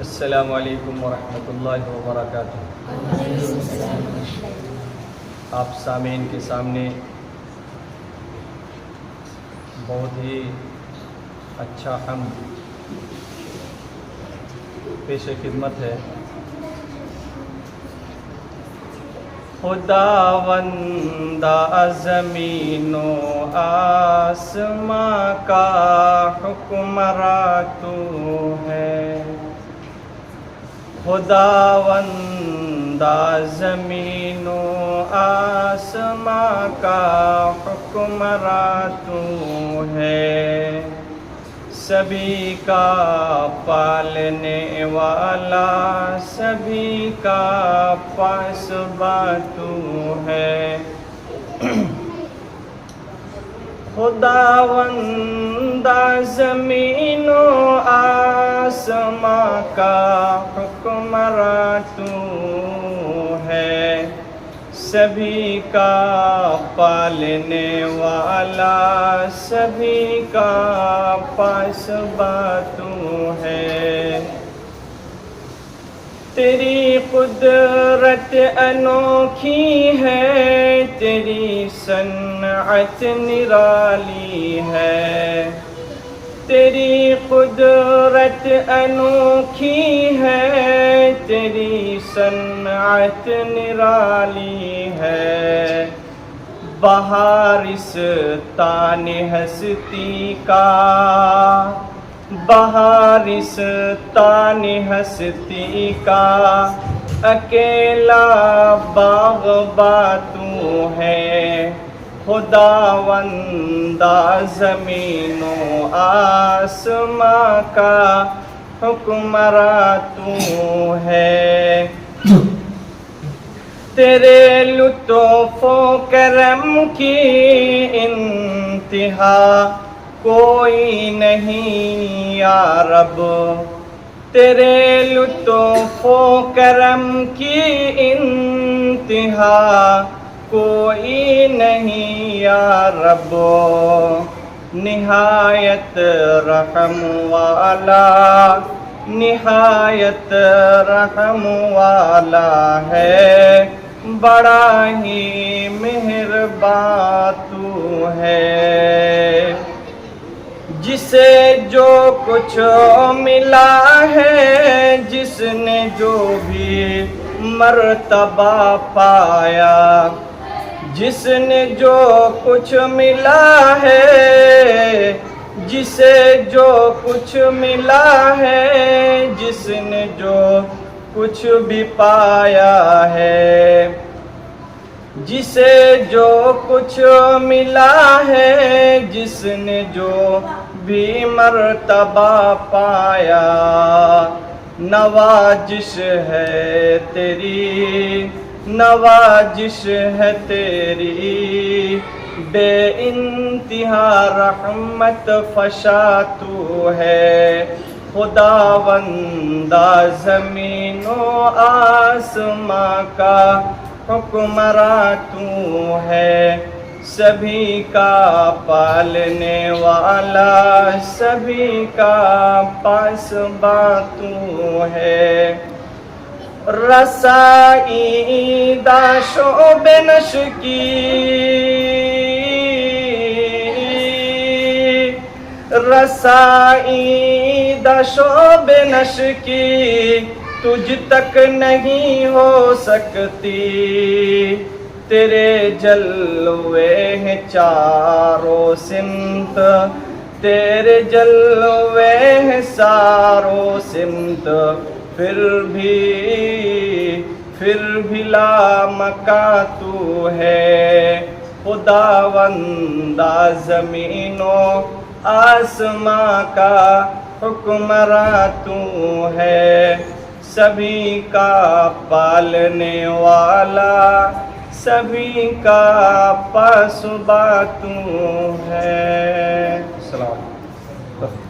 السلام علیکم ورحمۃ اللہ وبرکاتہ۔ آپ سامعین کے سامنے بہت ہی اچھا حمد پیش خدمت ہے۔ خداوندہ زمین و آسماں کا حکمراں تو ہے، خداوندہ زمین و آسماں کا حکمراں تو ہے، سبھی کا پالنے والا، سبھی کا پاسباں تو ہے۔ خداوندہ زمین و آسماں کا حکمراں تو ہے، سبھی کا پالنے والا، سبھی کا پاسباں تو ہے۔ تیری قدرت انوکھی ہے، تیری صنعت نرالی ہے، تیری قدرت انوکھی ہے، تیری صنعت نرالی ہے، بہارستان ہستی کا، بہارستان ہستی کا اکیلا باغباں تو ہے، خداوندہ زمین و آسماں کا حکمراں تو ہے۔ تیرے لطف و کرم کی انتہا کوئی نہیں یا رب، تیرے لطف و کرم کی انتہا کوئی نہیں یا رب، نہایت رحم والا، نہایت رحم والا ہے، بڑا ہی مہرباں تو ہے۔ جسے جو کچھ ملا ہے، جس نے جو بھی مرتبہ پایا، جس نے جو کچھ ملا ہے، جسے جو کچھ ملا ہے، جس نے جو کچھ بھی پایا ہے، جسے جو کچھ ملا ہے، جس نے جو بھی مرتبہ پایا، نوازش ہے تیری، نوازش ہے تیری، بے انتہا رحمت فشا تو ہے، خداوندہ زمین و آسماں کا حکمراں تو ہے، سبھی کا پالنے والا، سبھی کا پاسباں تو ہے۔ رسائی دا شعب نش کی، رسائی دا شعب نش کی تجھ تک نہیں ہو سکتی، تیرے جلوے ہیں چاروں سمت، تیرے جلوے ہیں ساروں سمت، پھر بھی لامکاں تو ہے، خداوندہ زمین و آسماں کا حکمراں تو ہے، سبھی کا پالنے والا، سبھی کا پاسباں تو ہے۔ السلام علیکم۔